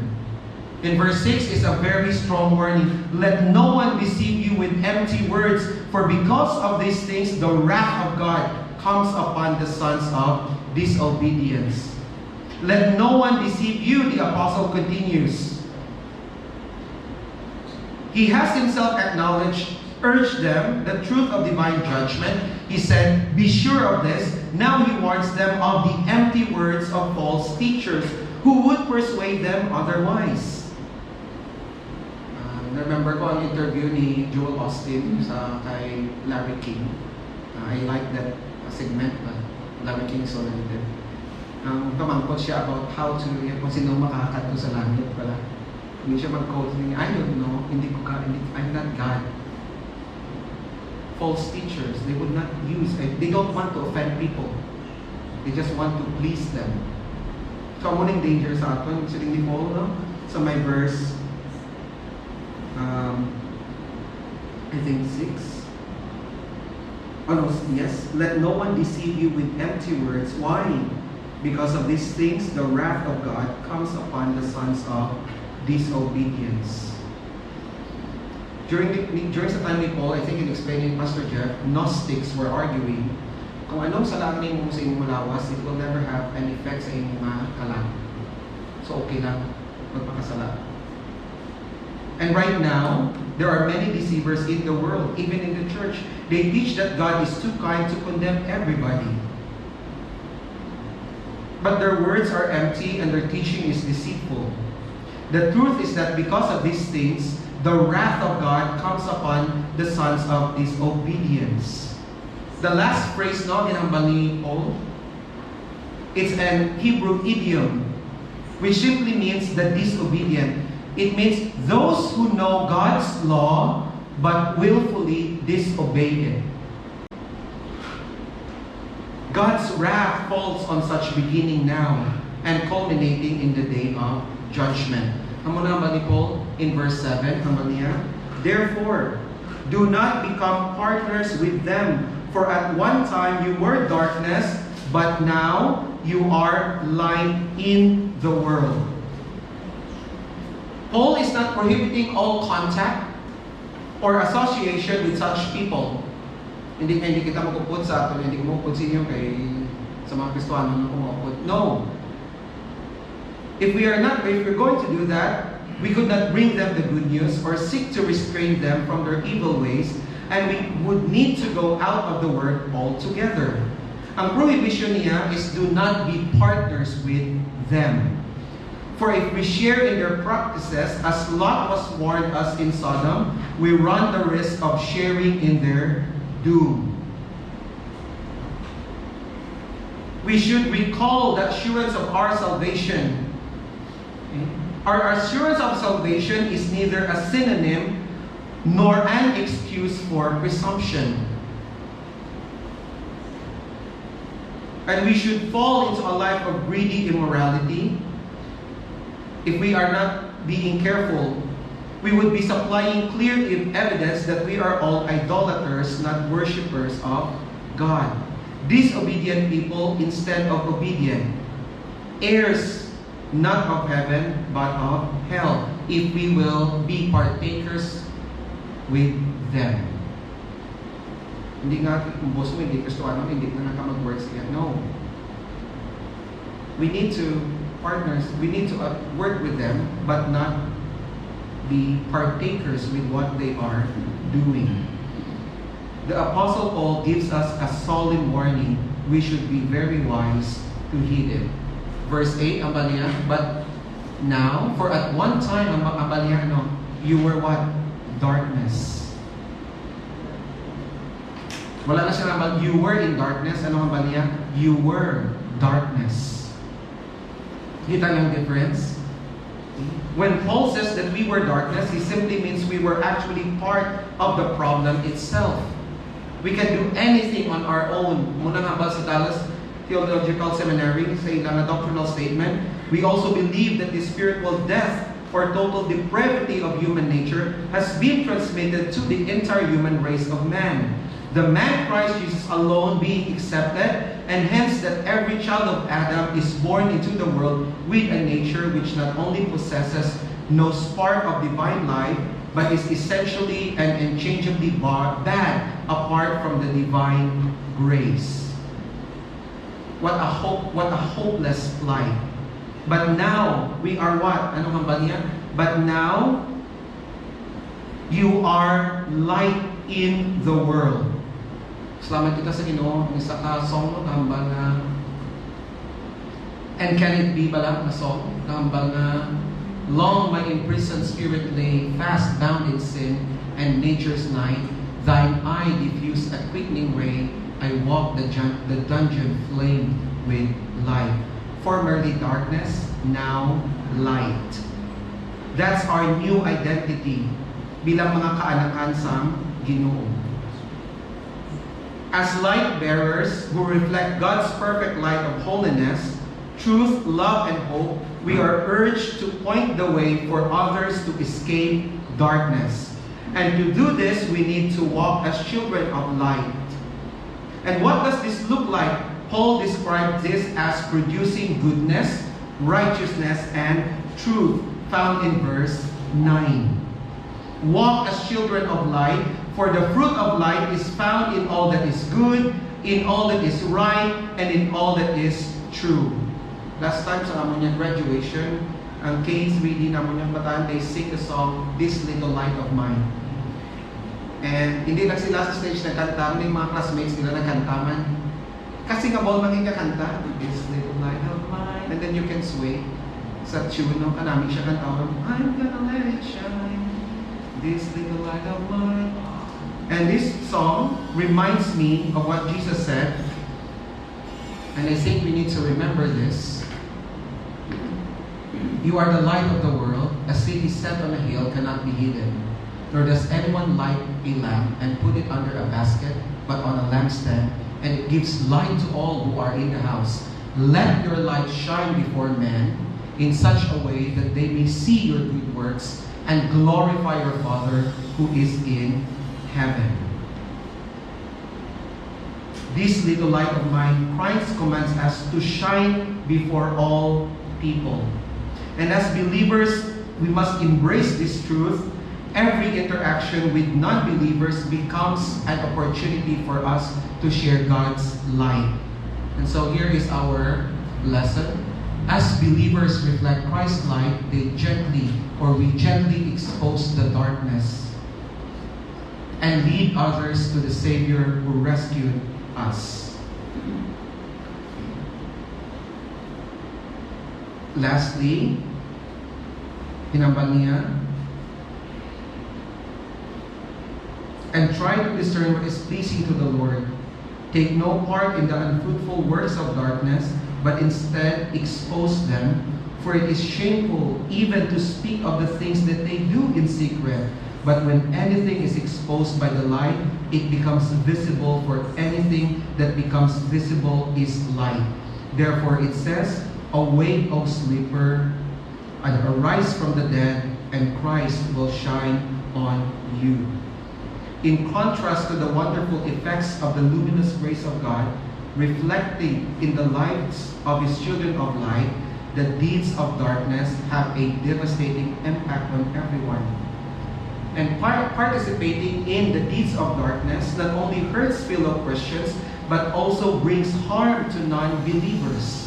In verse 6 is a very strong warning. Let no one deceive you with empty words, for because of these things the wrath of God comes upon the sons of disobedience. Let no one deceive you, the apostle continues. He has himself acknowledged, urged them the truth of divine judgment. He said, be sure of this. Now he warns them of the empty words of false teachers who would persuade them otherwise. Remember ko ang interview ni Joel Austin kay Larry King. I like that segment ba? Lami King Solid. Kamangkot siya about how to, kung sino makakadto sa langit pala. Hindi siya mag-quote niya, I don't know, I'm not God. False teachers, they would not use, they don't want to offend people. They just want to please them. So, ang muling danger sa aton, siling ni Paul, no? Sa my verse, I think 6. Yes. Let no one deceive you with empty words. Why? Because of these things, the wrath of God comes upon the sons of disobedience. During the time ni Paul, I think in explaining Pastor Jeff, Gnostics were arguing, kung anong salamin mo sa inyong malawas, it will never have an effect sa inyong mga kalan. So okay lang, magpakasala. And right now, there are many deceivers in the world, even in the church. They teach that God is too kind to condemn everybody. But their words are empty and their teaching is deceitful. The truth is that because of these things, the wrath of God comes upon the sons of disobedience. The last phrase no in ni Paul, it's an Hebrew idiom, which simply means the disobedient. It means those who know God's law but willfully disobey it. God's wrath falls on such beginning now and culminating in the day of judgment. Amo na ba ni Paul in verse 7, niya? Therefore, do not become partners with them, for at one time you were darkness, but now you are light in the world. Paul is not prohibiting all contact or association with such people. Hindi kita magpuput sa ato, hindi ko magpuput sa inyo kay sa mga Kristiyano na kumaput. No. If we're going to do that, we could not bring them the good news or seek to restrain them from their evil ways, and we would need to go out of the word altogether. Ang prohibition niya is do not be partners with them. For if we share in their practices, as Lot was warned us in Sodom, we run the risk of sharing in their doom. We should recall the assurance of our salvation. Our assurance of salvation is neither a synonym nor an excuse for presumption. And we should fall into a life of greedy immorality. If we are not being careful, we would be supplying clear evidence that we are all idolaters, not worshippers of God. Disobedient people instead of obedient. Heirs not of heaven, but of hell, if we will be partakers with them. Hindi nga, kung boso hindi Kristiyano, hindi na nakamag-work siya. No. We need to work with them, but not be partakers with what they are doing. The Apostle Paul gives us a solemn warning. We should be very wise to heed it. Verse 8, ang baliya, but now, for at one time, ang baliya, you were what? Darkness. Wala na siya naman, you were in darkness. Ano ang baliya? You were darkness. Kita yung difference? When Paul says that we were darkness, he simply means we were actually part of the problem itself. We can do anything on our own. Muna nga ba sa Dallas Theological Seminary, sa ilang doctrinal statement, we also believe that the spiritual death or total depravity of human nature has been transmitted to the entire human race of man. The man Christ Jesus alone being accepted, and hence that every child of Adam is born into the world with a nature which not only possesses no spark of divine life, but is essentially and unchangeably bad apart from the divine grace. What a hopeless plight. But now, we are what? Ano ang baliya? But now, you are light in the world. Salamat kita sa Ginoo, ang isa ka song hambal na and can it be ba lang na song hambal na long my imprisoned spirit lay fast bound in sin and nature's night, thine eye diffused a quickening ray I walk the dungeon flamed with light. Formerly darkness, now light. That's our new identity bilang mga kaanakan sa Ginoo. As light bearers who reflect God's perfect light of holiness, truth, love, and hope, we are urged to point the way for others to escape darkness. And to do this, we need to walk as children of light. And what does this look like? Paul describes this as producing goodness, righteousness, and truth, found in verse 9. Walk as children of light, for the fruit of light is found in all that is good, in all that is right, and in all that is true. Last time sa amon yung graduation, ang K3D namon yung bataan, they sing the song, This Little Light of Mine. And hindi lang sila sa stage nagkanta, may mga classmates nila nagkantaman. Kasi nga ball manging kakanta, This Little Light of Mine, and then you can sway sa tune ng kanaming siya kantawan, I'm gonna let it shine, this little light of mine. And this song reminds me of what Jesus said, and I think we need to remember this. You are the light of the world. A city set on a hill cannot be hidden. Nor does anyone light a lamp and put it under a basket, but on a lampstand, and it gives light to all who are in the house. Let your light shine before men in such a way that they may see your good works and glorify your Father who is in heaven. This little light of mine, Christ commands us to shine before all people. And as believers, we must embrace this truth. Every interaction with non-believers becomes an opportunity for us to share God's light. And so here is our lesson. As believers reflect Christ's light, we gently expose the darkness and lead others to the Savior who rescued us. Lastly, hinambal niya, and try to discern what is pleasing to the Lord. Take no part in the unfruitful works of darkness, but instead expose them, for it is shameful even to speak of the things that they do in secret. But when anything is exposed by the light, it becomes visible, for anything that becomes visible is light. Therefore it says, Awake, O sleeper, and arise from the dead, and Christ will shine on you. In contrast to the wonderful effects of the luminous grace of God, reflecting in the lives of His children of light, the deeds of darkness have a devastating impact on everyone. And participating in the deeds of darkness not only hurts fellow Christians, but also brings harm to non-believers.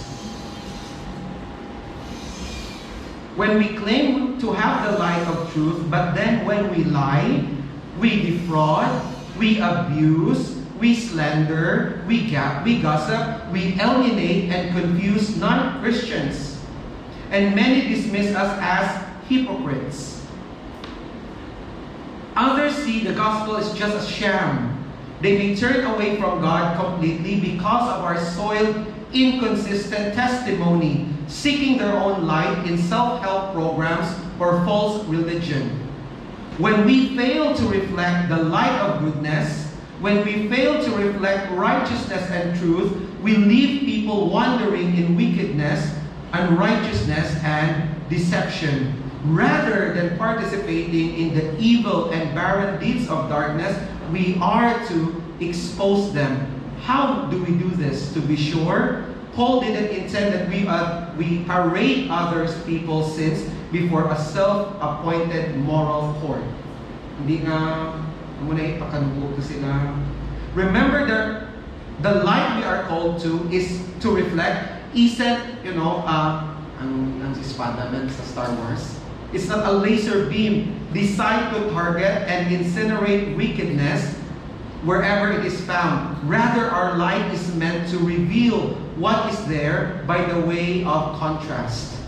When we claim to have the light of truth, but then when we lie, we defraud, we abuse, we slander, we gossip, we alienate and confuse non-Christians. And many dismiss us as hypocrites. Others see the gospel as just a sham. They may turn away from God completely because of our soiled, inconsistent testimony, seeking their own light in self-help programs or false religion. When we fail to reflect the light of goodness, when we fail to reflect righteousness and truth, we leave people wandering in wickedness, unrighteousness, and deception. Rather than participating in the evil and barren deeds of darkness, we are to expose them. How do we do this? To be sure, Paul didn't intend that we parade others people's sins before a self-appointed moral court. Hindi nga muna ipakanubo ko sila. Remember the light we are called to is to reflect isn't, ang espada man sa Star Wars. It's not a laser beam designed to target and incinerate wickedness wherever it is found. Rather, our light is meant to reveal what is there by the way of contrast.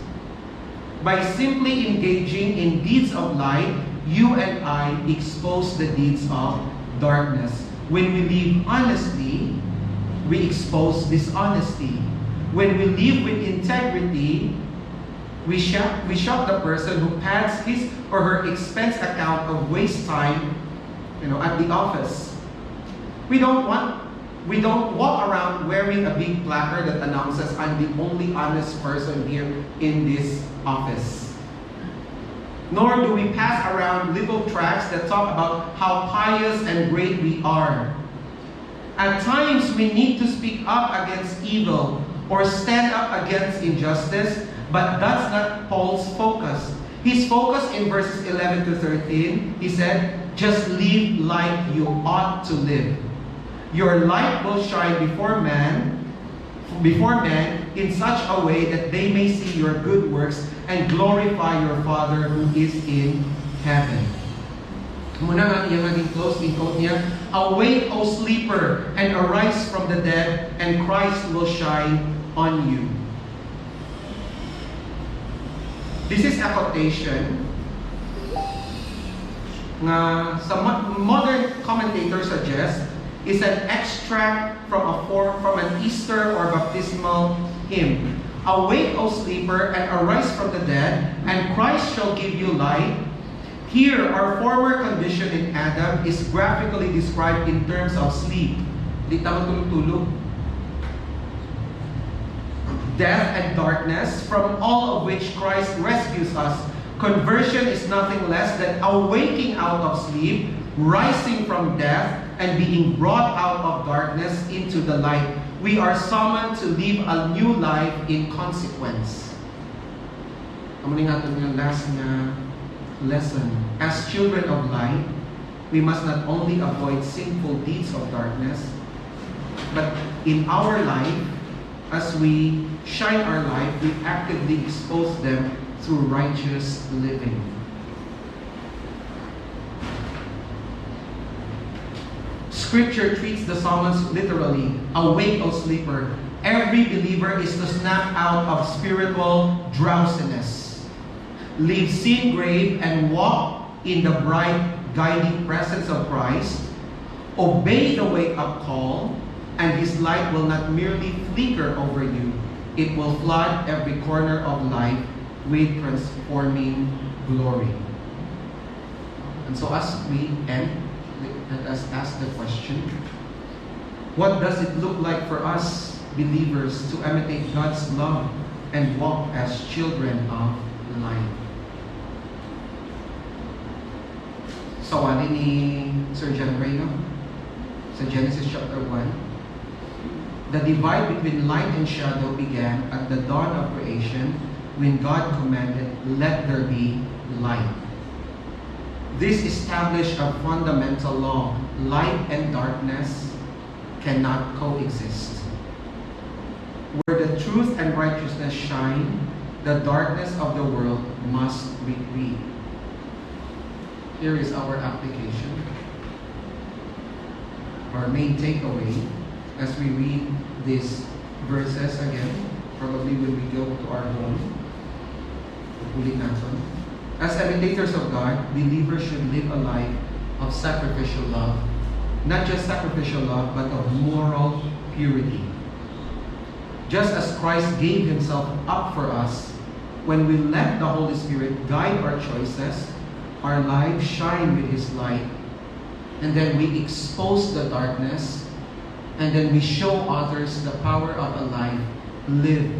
By simply engaging in deeds of light, you and I expose the deeds of darkness. When we live honestly, we expose dishonesty. When we live with integrity, we shock the person who pads his or her expense account of waste time, at the office. We don't walk around wearing a big placard that announces, "I'm the only honest person here in this office." Nor do we pass around little tracts that talk about how pious and great we are. At times, we need to speak up against evil or stand up against injustice, but that's not Paul's focus. His focus in verses 11 to 13, he said, just live like you ought to live. Your light will shine before men in such a way that they may see your good works and glorify your Father who is in heaven. Muna nga yung naging closing quote niya, "Awake, O sleeper, and arise from the dead, and Christ will shine on you." This is a quotation nga sa modern commentators suggest is an extract from an Easter or baptismal hymn. "Awake, O sleeper, and arise from the dead, and Christ shall give you light." Here, our former condition in Adam is graphically described in terms of sleep. Di tama tulog-tulog. Death and darkness, from all of which Christ rescues us. Conversion is nothing less than awaking out of sleep, rising from death, and being brought out of darkness into the light. We are summoned to live a new life in consequence. Amo ni nga yung last na lesson. As children of light, we must not only avoid sinful deeds of darkness, but in our life, as we shine our light, we actively expose them through righteous living. Scripture treats the summons literally. Awake, O sleeper. Every believer is to snap out of spiritual drowsiness. Leave sin grave and walk in the bright guiding presence of Christ. Obey the wake-up call, and His light will not merely flicker over you. It will flood every corner of life with transforming glory. And so as we end, let us ask the question, what does it look like for us believers to imitate God's love and walk as children of light? Sawali ni Sir John Reno sa Genesis chapter 1, the divide between light and shadow began at the dawn of creation when God commanded, "Let there be light." This established a fundamental law. Light and darkness cannot coexist. Where the truth and righteousness shine, the darkness of the world must retreat. Here is our application. Our main takeaway as we read these verses again, probably when we go to our home. Ulit natin. As imitators of God, believers should live a life of sacrificial love. Not just sacrificial love, but of moral purity. Just as Christ gave Himself up for us, when we let the Holy Spirit guide our choices, our lives shine with His light, and then we expose the darkness, and then we show others the power of a life lived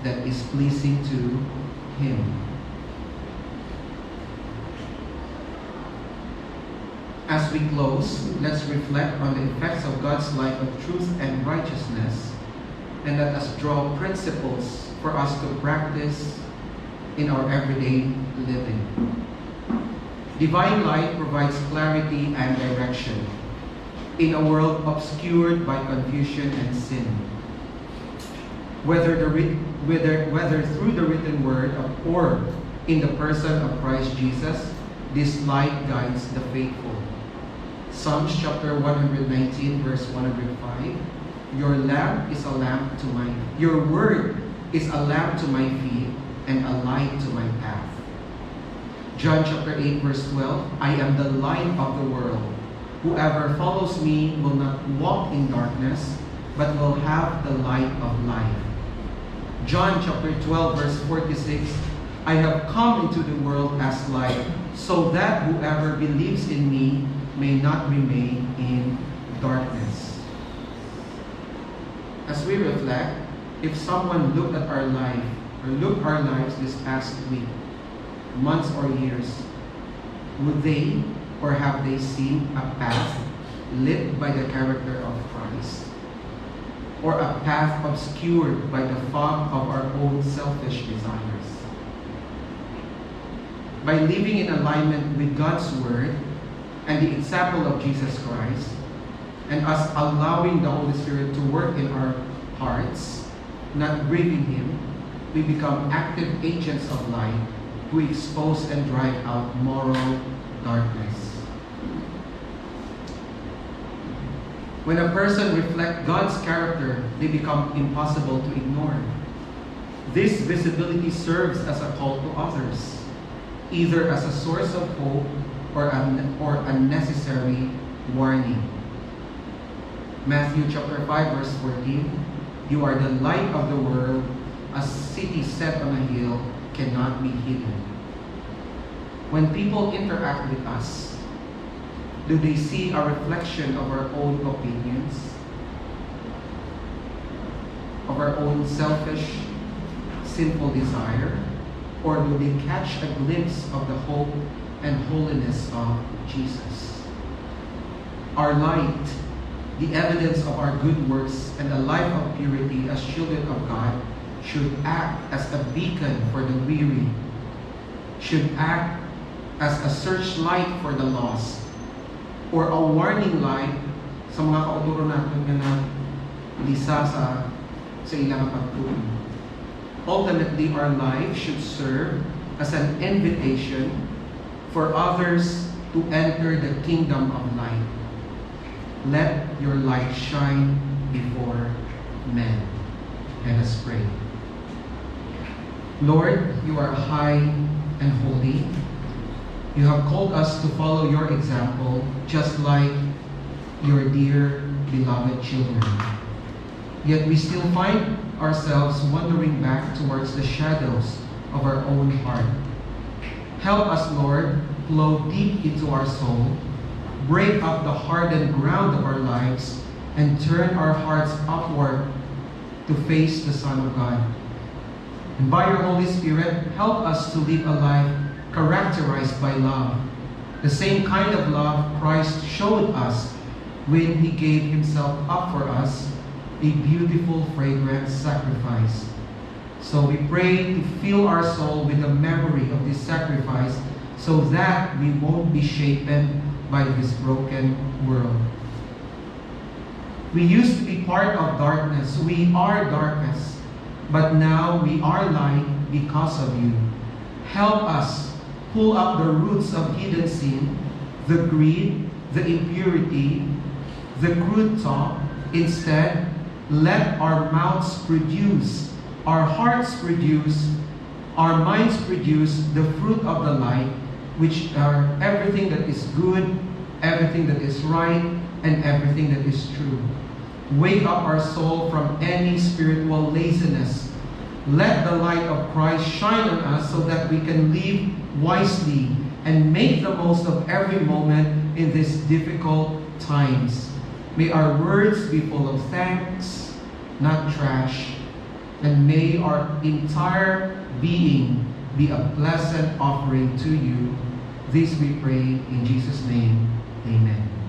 that is pleasing to Him. As we close, let's reflect on the effects of God's life of truth and righteousness, and let us draw principles for us to practice in our everyday living. Divine light provides clarity and direction in a world obscured by confusion and sin. Whether through the written word or in the person of Christ Jesus, this light guides the faithful. Psalms chapter 119, verse 105. Your lamp is a lamp to your word is a lamp to my feet and a light to my path. John chapter 8, verse 12. I am the light of the world. Whoever follows me will not walk in darkness, but will have the light of life. John chapter 12, verse 46, I have come into the world as light, so that whoever believes in me may not remain in darkness. As we reflect, if someone looked at our life, or looked our lives this past week, months or years, would they or have they seen a path lit by the character of Christ? Or a path obscured by the fog of our own selfish desires? By living in alignment with God's Word and the example of Jesus Christ, and us allowing the Holy Spirit to work in our hearts, not grieving Him, we become active agents of light who expose and drive out moral darkness. When a person reflects God's character, they become impossible to ignore. This visibility serves as a call to others, either as a source of hope or a necessary warning. Matthew chapter 5, verse 14, you are the light of the world. A city set on a hill cannot be hidden. When people interact with us, do they see a reflection of our own opinions, of our own selfish, sinful desire, or do they catch a glimpse of the hope and holiness of Jesus? Our light, the evidence of our good works, and a life of purity as children of God should act as a beacon for the weary, should act as a searchlight for the lost, or a warning light sa mga kauturo natin na lisa sa ilang pagtuon. Ultimately, our life should serve as an invitation for others to enter the kingdom of light. Let your light shine before men. Let us pray. Lord, you are high and holy. You have called us to follow your example, just like your dear, beloved children. Yet we still find ourselves wandering back towards the shadows of our own heart. Help us, Lord, flow deep into our soul, break up the hardened ground of our lives, and turn our hearts upward to face the Son of God. And by your Holy Spirit, help us to live a life characterized by love, the same kind of love Christ showed us when He gave Himself up for us, a beautiful, fragrant sacrifice. So we pray to fill our soul with the memory of this sacrifice so that we won't be shapen by this broken world. We used to be part of darkness. We are darkness. But now we are light because of you. Help us pull up the roots of hidden sin, the greed, the impurity, the crude talk. Instead, let our mouths produce, our hearts produce, our minds produce the fruit of the light, which are everything that is good, everything that is right, and everything that is true. Wake up our soul from any spiritual laziness. Let the light of Christ shine on us so that we can live wisely and make the most of every moment in these difficult times. May our words be full of thanks, not trash, and may our entire being be a pleasant offering to you. This we pray in Jesus' name. Amen.